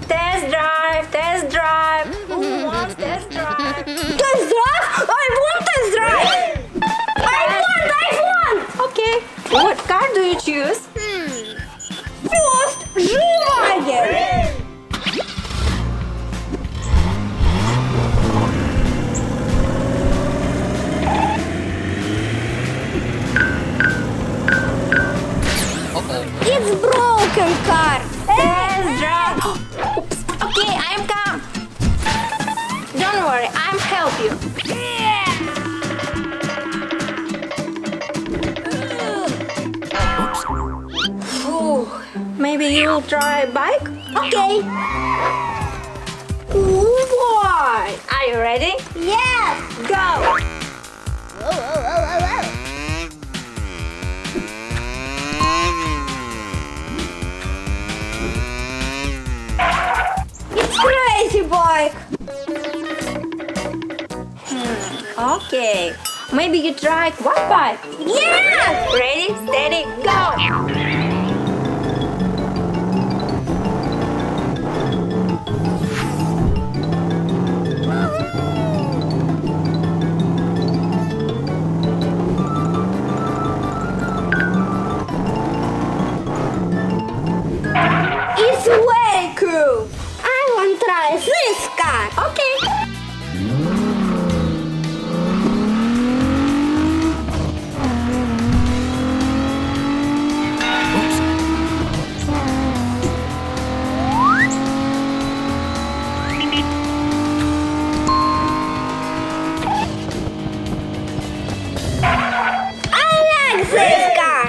Test drive, test drive. Who wants test drive? Test drive? I want test drive. I want. Okay. What car do you choose? First, G-Wagon. It's broken car. Test drive. Oops. Okay, I'm come. Don't worry, I'm help you. Ooh, maybe you'll try bike? Okay. Boy, are you ready? Yes. Go. It's crazy bike. Okay. Maybe you try quad bike. Yeah. Ready, steady, go. It's way cool. I want to try this car. Okay. I like this car.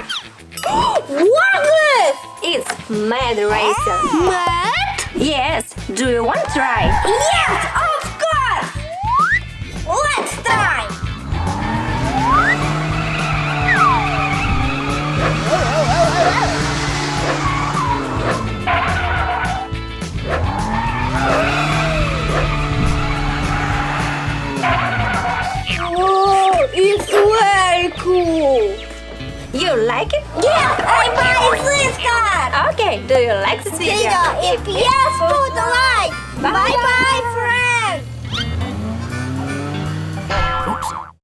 What's this? It's Mad Racer. Mad? Yes. Do you want to try? Yes, of course. Let's try. Oh, it's very cool. You like it? Yes, I buy this car. Okay, do you like this video? If yes, put a like. Bye bye, friends.